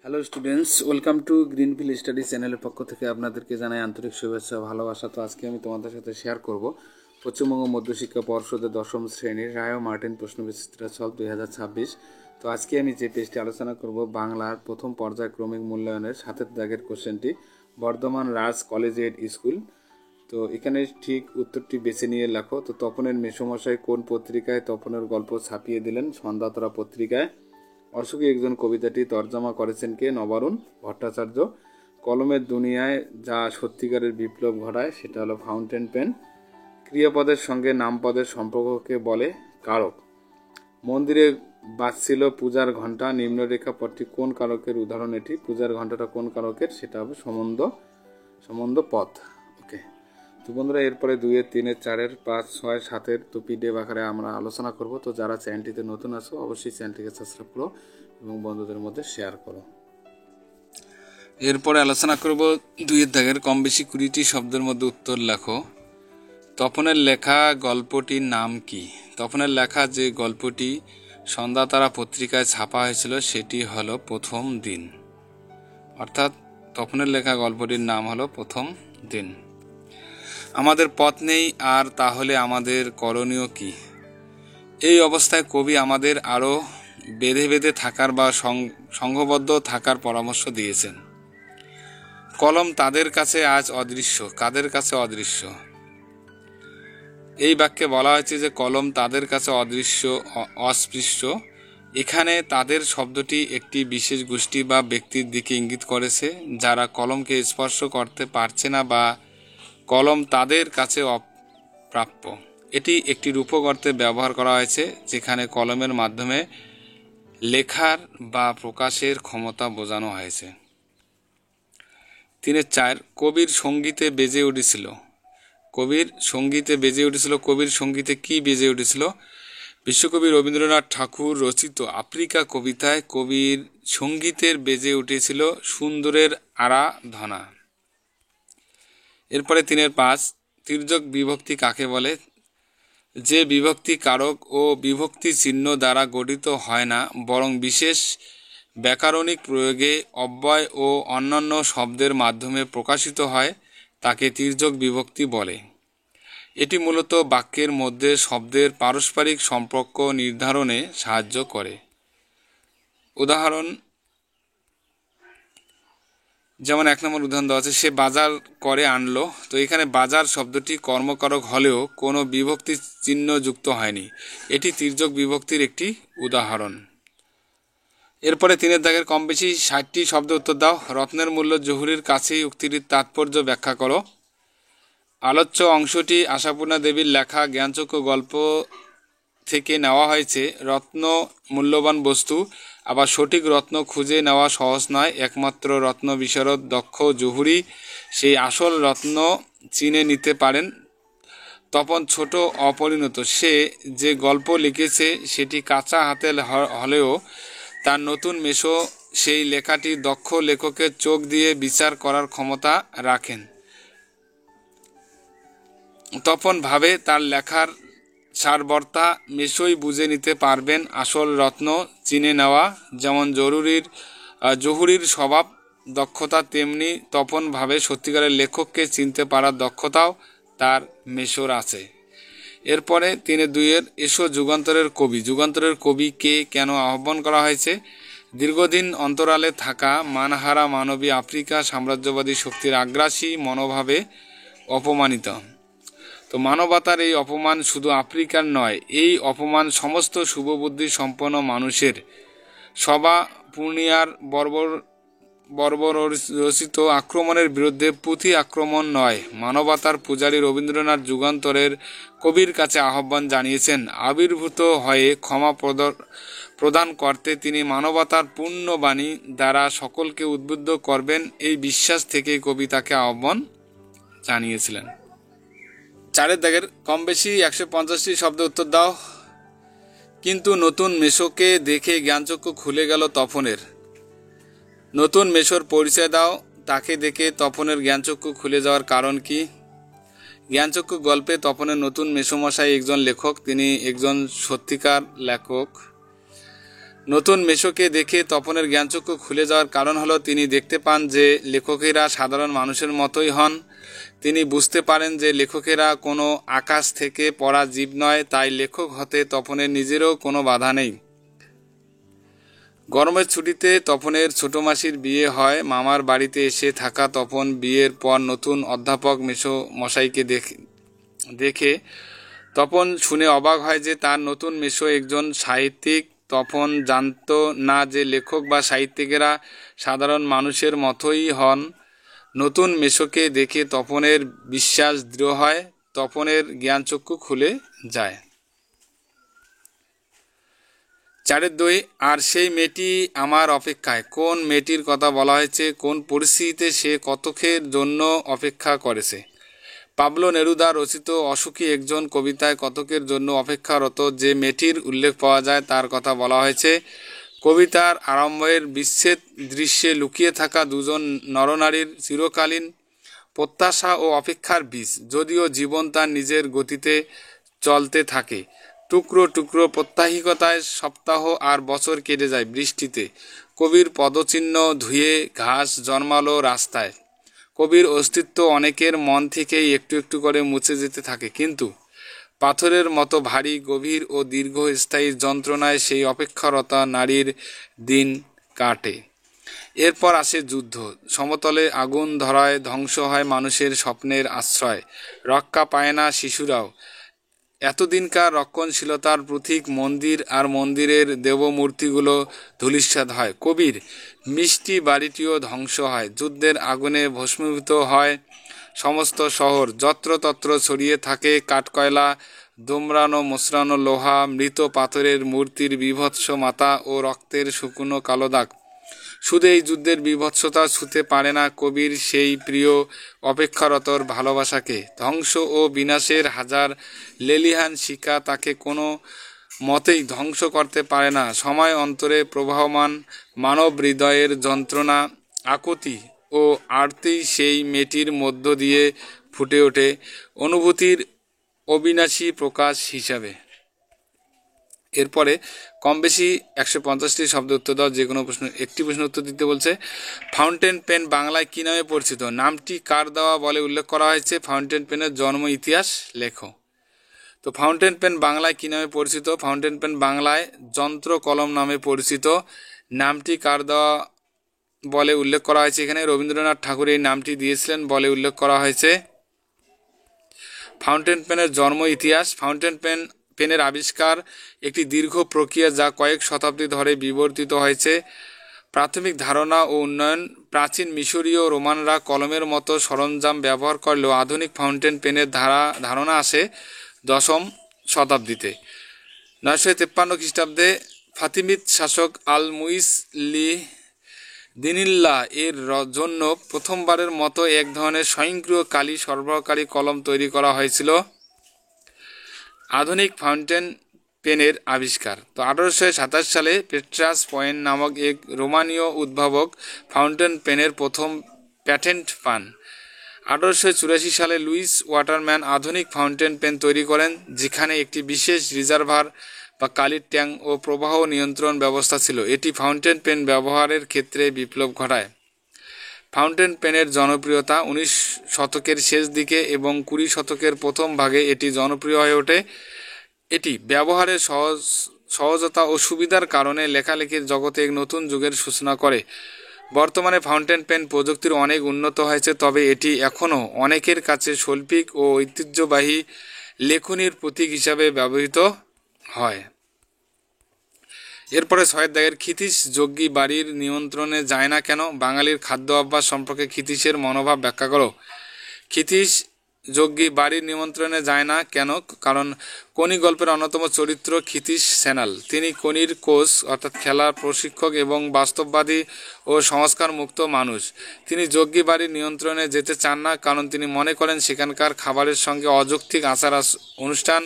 Hello students, welcome to greenfield study চ্যানেলের পক্ষ থেকে আপনাদেরকে জানাই আন্তরিক শুভেচ্ছা ভালোবাসা। তো আজকে আমি তোমাদের সাথে শেয়ার করব পশ্চিমবঙ্গ মধ্যশিক্ষা পর্ষদের 10ম শ্রেণীর রায় ও মার্টিন প্রশ্নবিচিত্রা সলভ 2026। তো আজকে আমি যে পেজটি আলোচনা করব বাংলার প্রথম পর্যায়ক্রমিক মূল্যায়নের 7 দাগের কোশ্চেনটি, বর্ধমান রাজ কলেজিয়েট স্কুল। তো এখানে ঠিক উত্তরটি বেছে নিয়ে লেখো। তো তপনের মেসোমশাই কোন পত্রিকায় তপনের গল্প ছাপিয়ে দিলেন? সন্ধ্যাতরা পত্রিকায়। অশোকে একজন কবিতাটি তর্জমা করেছেন কে? নবারুণ ভট্টাচার্য। কলমের দুনিয়ায় যা সত্যিকারের বিপ্লব ঘটায় সেটা হলো ফাউন্টেন পেন। ক্রিয়াপদের সঙ্গে নামপদের সম্পর্ককে বলে কারক। মন্দিরে বাজছিল পূজার ঘণ্টা, নিম্নরেখা পদটি কোন কারকের উদাহরণ? এটি পূজার ঘণ্টাটা কোন কারকের? সেটা হবে সম্বন্ধ পদ। ওকে, তো বন্ধুরা এরপরে 2, 3, 4, 5, 6, 7 তো পিডিএফ আকারে আমরা আলোচনা করব। তো যারা চ্যানেলটিতে নতুন আছো অবশ্যই চ্যানেলটিকে সাবস্ক্রাইব করো এবং বন্ধুদের মধ্যে শেয়ার করো। এরপরে আলোচনা করব 2 দাগের কম বেশি 20টি শব্দের মধ্যে উত্তর লেখো। তপনের লেখা গল্পটির নাম কি? তপনের লেখা যে গল্পটি সন্ধ্যাতারা পত্রিকায় ছাপা হয়েছিল সেটি হলো প্রথম দিন। অর্থাৎ তপনের লেখা গল্পটির নাম হলো প্রথম দিন। আমাদের পথ নেই আর তাহলে আমাদের করণীয় কি? এই অবস্থায় কবি আমাদের আরও বেঁধে বেঁধে থাকার বা সংঘবদ্ধ থাকার পরামর্শ দিয়েছেন। কলম তাদের কাছে আজ অদৃশ্য। কাদের কাছে অদৃশ্য? এই বাক্যে বলা হয়েছে যে কলম তাদের কাছে অদৃশ্য, অস্পৃশ্য। এখানে তাদের শব্দটি একটি বিশেষ গোষ্ঠী বা ব্যক্তির দিকে ইঙ্গিত করেছে যারা কলমকে স্পর্শ করতে পারছে না বা কলম তাদের কাছে অপ্রাপ্য। এটি একটি রূপক অর্থে ব্যবহার করা হয়েছে যেখানে কলমের মাধ্যমে লেখার বা প্রকাশের ক্ষমতা বোঝানো হয়েছে। 3-4 কবির সঙ্গীতে বেজে উঠেছিল। কবির সঙ্গীতে বেজে উঠেছিল। কবির সঙ্গীতে কি বেজে উঠেছিল? বিশ্বকবি রবীন্দ্রনাথ ঠাকুর রচিত আফ্রিকা কবিতায় কবির সঙ্গীতের বেজে উঠেছিল সুন্দরের আরাধনা। এরপরে 3-5 তির্যক বিভক্তি কাকে বলে? যে বিভক্তি কারক ও বিভক্তি চিহ্ন দ্বারা গঠিত হয় না বরং বিশেষ ব্যাকরণিক প্রয়োগে অব্যয় ও অন্যান্য শব্দের মাধ্যমে প্রকাশিত হয় তাকে তির্যক বিভক্তি বলে। এটি মূলত বাক্যের মধ্যে শব্দের পারস্পরিক সম্পর্ক নির্ধারণে সাহায্য করে। উদাহরণ, যেমন 1 নম্বর উদাহরণ দেওয়া আছে, সে বাজার করে আনলো। তো এখানে বাজার শব্দটি কর্মকারক হলেও কোনো বিভক্তি চিহ্ন যুক্ত হয়নি। এটি তির্যক বিভক্তির একটি উদাহরণ। এরপরে 3 দাগের কম বেশি 60টি শব্দ উত্তর দাও। রত্নের মূল্য জহুরির কাছেই উক্তিটির তাৎপর্য ব্যাখ্যা করো। আলোচ্য অংশটি আশাপূর্ণা দেবীর লেখা জ্ঞানচক্ষু গল্প থেকে নেওয়া হয়েছে। রত্ন মূল্যবান বস্তু, আবার সঠিক রত্ন খুঁজে নেওয়া সহজ নয়। একমাত্র রত্ন বিশারদ দক্ষ জহুরি সেই আসল রত্ন চিনে নিতে পারেন। তপন ছোট অপরিণত, সে যে গল্প লিখেছে সেটি কাঁচা হাতে হলেও তার নতুন মেশো সেই লেখাটি দক্ষ লেখকের চোখ দিয়ে বিচার করার ক্ষমতা রাখেন। তপন ভাবে তার লেখার সারবর্তা মেশোই বুঝে নিতে পারবেন। আসল রত্ন চিনে নেওয়া যেমন জহুরির স্বভাব দক্ষতা, তেমনি তপন ভাবে সত্যিকারের লেখককে চিনতে পারার দক্ষতাও তার মেশোর আছে। এরপরে 3-2 এসো যুগান্তরের কবি। যুগান্তরের কবি কে, কেন আহ্বান করা হয়েছে? দীর্ঘদিন অন্তরালে থাকা মানহারা মানবী আফ্রিকা সাম্রাজ্যবাদী শক্তির আগ্রাসী মনোভাবে অপমানিত। তো মানবতার এই অপমান শুধু আফ্রিকার নয়, এই অপমান সমস্ত শুভবুদ্ধি সম্পন্ন মানুষের। সভা পূর্ণিয়ার বর্বরচিত আক্রমণের বিরুদ্ধে পুঁথি আক্রমণ নয়। মানবতার পূজারী রবীন্দ্রনাথ যুগান্তরের কবির কাছে আহ্বান জানিয়েছেন আবির্ভূত হয়ে ক্ষমা প্রদান করতে। তিনি মানবতার পূর্ণ বাণী দ্বারা সকলকে উদ্বুদ্ধ করবেন এই বিশ্বাস থেকে কবি তাকে আহ্বান জানিয়েছিলেন। 4 দাগের কম বেশি 150টি শব্দ উত্তর দাও। কিন্তু নতুন মেশোকে দেখে জ্ঞানচক্ষু খুলে গেল তপনের। নতুন মেশোর পরিচয় দাও। তাকে দেখে তপনের জ্ঞানচক্ষু খুলে যাওয়ার কারণ কি? জ্ঞানচক্ষু গল্পে তপনের নতুন মেসোমশাই একজন লেখক, তিনি একজন সত্যিকার লেখক। নতুন মেশোকে দেখে তপনের জ্ঞানচক্ষু খুলে যাওয়ার কারণ হলো তিনি দেখতে পান যে লেখকেরা সাধারণ মানুষের মতোই হন। তিনি বুঝতে পারেন যে লেখকেরা কোনো আকাশ থেকে পড়া জীব নয়, তাই লেখক হতে তপনের নিজেরও কোনো বাধা নেই। গরমের ছুটিতে তপনের ছোট মাসির বিয়ে হয়। মামার বাড়িতে এসে থাকা তপন বিয়ের পর নতুন অধ্যাপক মেশো মশাইকে দেখে তপন শুনে অবাক হয় যে তার নতুন মেশো একজন সাহিত্যিক। তপন জানত না যে লেখক বা সাহিত্যিকেরা সাধারণ মানুষের মতোই হন। নতুন মেশোকে দেখে তপনের বিশ্বাস দৃঢ় হয়, তপনের জ্ঞানচক্ষু খুলে যায়। 4-2 আর সেই মেয়েটি আমার অপেক্ষায়। কোন মেয়েটির কথা বলা হয়েছে? কোন পরিস্থিতিতে সে কতকের জন্য অপেক্ষা করেছে? পাবলো নেরুদা রচিত অসুখী একজন কবিতায় কতকের জন্য অপেক্ষারত যে মেয়েটির উল্লেখ পাওয়া যায় তার কথা বলা হয়েছে। কবিতার আরম্ভের বিচ্ছেদ দৃশ্যে লুকিয়ে থাকা দুজন নরনারীর চিরকালীন প্রত্যাশা ও অপেক্ষার বীজ। যদিও জীবন তার নিজের গতিতে চলতে থাকে, টুকরো টুকরো প্রত্যাহিকতায় সপ্তাহ আর বছর কেটে যায় বৃষ্টিতে। কবির পদচিহ্ন ধুয়ে ঘাস জন্মালো রাস্তায়। কবির অস্তিত্ব অনেকের মন থেকেই একটু একটু করে মুছে যেতে থাকে, কিন্তু পাথরের মতো ভারী, গভীর ও দীর্ঘস্থায়ী যন্ত্রণায় সেই অপেক্ষারতা নারীর দিন কাটে। এরপর আসে যুদ্ধ। সমতলে আগুন ধরায় ধ্বংস হয় মানুষের স্বপ্নের আশ্রয়। রক্ষা পায় না শিশুরাও। এতদিনকার রক্ষণশীলতার প্রতীক মন্দির আর মন্দিরের দেবমূর্তিগুলো ধূলিসাৎ হয়। কবির মিষ্টি বাড়িটিও ধ্বংস হয়। যুদ্ধের আগুনে ভস্মীভূত হয় সমস্ত শহর। যত্রতত্র ছড়িয়ে থাকে কাঠকয়লা, দোমড়ানো মোচড়ানো লোহা, মৃত পাথরের মূর্তির বীভৎস মাথা ও রক্তের শুকনো কালো দাগ। শুধু এই যুদ্ধের বীভৎসতা ছুঁতে পারে না কবির সেই প্রিয় অপেক্ষারতর ভালোবাসাকে। ধ্বংস ও বিনাশের হাজার লেলিহান শিখা তাকে কোনো মতেই ধ্বংস করতে পারে না। সময় অন্তরে প্রবাহমান মানব হৃদয়ের যন্ত্রণা, আকুতি ও আরতি সেই মেয়েটির মধ্য দিয়ে ফুটে ওঠে অনুভূতির অবিনাশী প্রকাশ হিসাবে। এরপরে কম বেশি 150টি শব্দ উত্তর দাও। যে কোনো প্রশ্ন একটি প্রশ্ন উত্তর দিতে বলছে। ফাউন্টেন পেন বাংলায় কী নামে পরিচিত? নামটি কার দেওয়া বলে উল্লেখ করা হয়েছে? ফাউন্টেন পেনের জন্ম ইতিহাস লেখো। তো ফাউন্টেন পেন বাংলায় কী নামে পরিচিত? ফাউন্টেন পেন বাংলায় যন্ত্র কলম নামে পরিচিত। নামটি কার দেওয়া বলে উল্লেখ করা হয়েছে? এখানে রবীন্দ্রনাথ ঠাকুর এই নামটি দিয়েছিলেন বলে উল্লেখ করা হয়েছে। ফাউন্টেন পেনের জন্ম ইতিহাস। ফাউন্টেন পেনের আবিষ্কার একটি দীর্ঘ প্রক্রিয়া যা কয়েক শতাব্দী ধরে বিবর্তিত হয়েছে। প্রাথমিক ধারণা ও উন্নয়ন। প্রাচীন মিশরীয় রোমানরা কলমের মতো সরঞ্জাম ব্যবহার করলেও আধুনিক ফাউন্টেন পেনের ধারণা আসে 10ম শতাব্দীতে। 953 খ্রিস্টাব্দে ফাতিমিদ শাসক আল মুইস দিনিল্লাহ এর জন্য প্রথমবারের মতো এক ধরনের স্বয়ংক্রিয় কালি সরবরাহকারী কলম তৈরি করা হয়েছিল। আধুনিক ফাউন্টেন পেনের আবিষ্কার। তো 1827 সালে পেট্রাস পয়েন্ট নামক এক রোমানীয় উদ্ভাবক ফাউন্টেন পেনের প্রথম প্যাটেন্ট পান। 1884 সালে লুইস ওয়াটারম্যান আধুনিক ফাউন্টেন পেন তৈরি করেন, যেখানে একটি বিশেষ রিজার্ভার বা কালির ট্যাঙ্ক ও প্রবাহ নিয়ন্ত্রণ ব্যবস্থা ছিল। এটি ফাউন্টেন পেন ব্যবহারের ক্ষেত্রে বিপ্লব ঘটায়। ফাউন্টেন পেনের জনপ্রিয়তা 19 শতকের শেষ দিকে এবং 20 শতকের প্রথম ভাগে এটি জনপ্রিয় হয়ে ওঠে। এটি ব্যবহারের সহজতা ও সুবিধার কারণে লেখালেখির জগতে এক নতুন যুগের সূচনা করে। বর্তমানে ফাউন্টেন পেন প্রযুক্তির অনেক উন্নত হয়েছে, তবে এটি এখনও অনেকের কাছে শৈল্পিক ও ঐতিহ্যবাহী লেখনীর প্রতীক হিসাবে ব্যবহৃত হয়। এরপরে 6 দাগের ক্ষিতীশ যজ্ঞী বাড়ির নিয়ন্ত্রণে যায় না কেন? বাঙালির খাদ্য অভ্যাস সম্পর্কে ক্ষিতীশের মনোভাব ব্যাখ্যা করো। ক্ষিতীশ যজ্ঞী বাড়ির নিমন্ত্রণে যায় না কেন? কারণ কোনি গল্পের অন্যতম চরিত্র ক্ষিতীশ সেনাল। তিনি কোনির কোচ অর্থাৎ খেলার প্রশিক্ষক এবং বাস্তববাদী ও সংস্কার মুক্ত মানুষ। তিনি যজ্ঞী বাড়ির নিয়ন্ত্রণে যেতে চান না, কারণ তিনি মনে করেন সেখানকার খাবারের সঙ্গে অযৌক্তিক আচার অনুষ্ঠান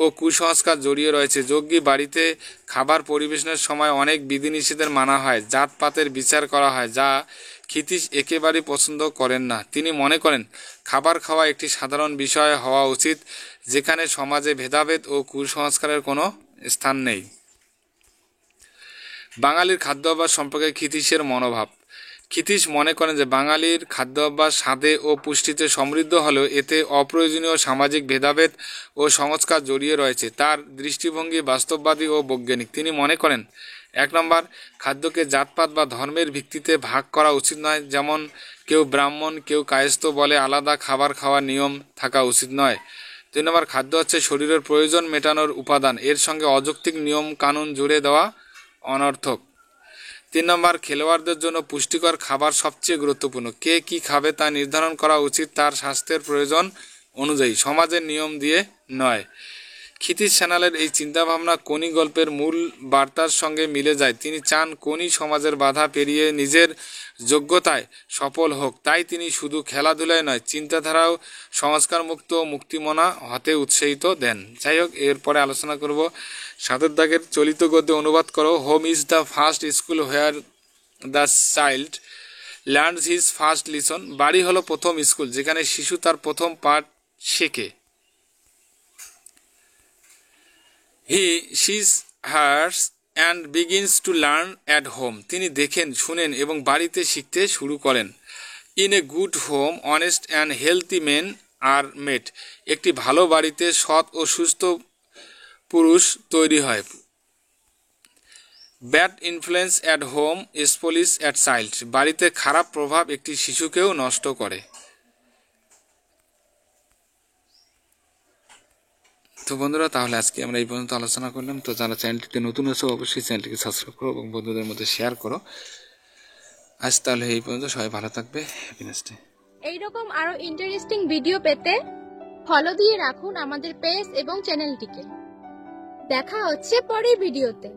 ও কুসংস্কার জড়িয়ে রয়েছে। যজ্ঞী বাড়িতে খাবার পরিবেশনের সময় অনেক বিধিনিষেধের মানা হয়, জাতপাতের বিচার করা হয়, যা ক্ষিতীশ একেবারেই পছন্দ করেন না। তিনি মনে করেন খাবার খাওয়া একটি সাধারণ বিষয় হওয়া উচিত, যেখানে সমাজে ভেদাভেদ ও কুসংস্কারের কোনো স্থান নেই। বাঙালির খাদ্যাভ্যাস সম্পর্কে ক্ষিতীশের মনোভাব। ক্ষিতীশ মনে করেন যে বাঙালির খাদ্যাভ্যাস স্বাদে ও পুষ্টিতে সমৃদ্ধ হলেও এতে অপ্রয়োজনীয় সামাজিক ভেদাভেদ ও সংস্কার জড়িয়ে রয়েছে। তার দৃষ্টিভঙ্গি বাস্তববাদী ও বৈজ্ঞানিক। তিনি মনে করেন, 1 নম্বর, খাদ্যকে জাতপাত বা ধর্মের ভিত্তিতে ভাগ করা উচিত নয়। যেমন কেউ ব্রাহ্মণ, কেউ কায়স্থ বলে আলাদা খাবার খাওয়ার নিয়ম থাকা উচিত নয়। 2 নম্বর, খাদ্য হচ্ছে শরীরের প্রয়োজন মেটানোর উপাদান, এর সঙ্গে অযৌক্তিক নিয়ম কানুন জুড়ে দেওয়া অনর্থক। 3 নম্বর, খেলোয়াড়দের জন্য পুষ্টিকর খাবার সবচেয়ে গুরুত্বপূর্ণ। কে কি খাবে তা নির্ধারণ করা উচিত তার স্বাস্থ্যের প্রয়োজন অনুযায়ী, সমাজের নিয়ম দিয়ে নয়। ক্ষিতীশ চ্যানেলের এই চিন্তাভাবনা কোনি গল্পের মূল বার্তার সঙ্গে মিলে যায়। তিনি চান কোনি সমাজের বাধা পেরিয়ে নিজের যোগ্যতায় সফল হোক। তাই তিনি শুধু খেলাধুলায় নয়, চিন্তাধারাও সংস্কারমুক্ত মুক্তিমনা হতে উৎসাহিত দেন। যাই হোক, এরপরে আলোচনা করব সাতের দাগের চলিত গদ্যে অনুবাদ করো। Home is the first school where the child learns his first lesson. বাড়ি হলো প্রথম স্কুল যেখানে শিশু তার প্রথম পাঠ শেখে। He sees, hears and begins to learn at home. তিনি দেখেন, শুনেন এবং বাড়িতে শিখতে শুরু করেন। In a good home, honest and healthy men are made. একটি ভালো বাড়িতে সৎ ও সুস্থ পুরুষ তৈরি হয়। Bad influence at home spoils a child. বাড়িতে খারাপ প্রভাব একটি শিশুকেও নষ্ট করে। তো বন্ধুরা, তাহলে আজকে আমরা এই পর্যন্ত আলোচনা করলাম। তো যারা চ্যানেলটিতে নতুন আছে অবশ্যই চ্যানেলটিকে সাবস্ক্রাইব করো এবং বন্ধুদের মধ্যে শেয়ার করো। আজ তাহলে এই পর্যন্ত, সবাই ভালো থাকবে। Happiness day. এইরকম আরো ইন্টারেস্টিং ভিডিও পেতে ফলো দিয়ে রাখুন আমাদের পেজ এবং চ্যানেলটিকে। দেখা হচ্ছে পরের ভিডিওতে।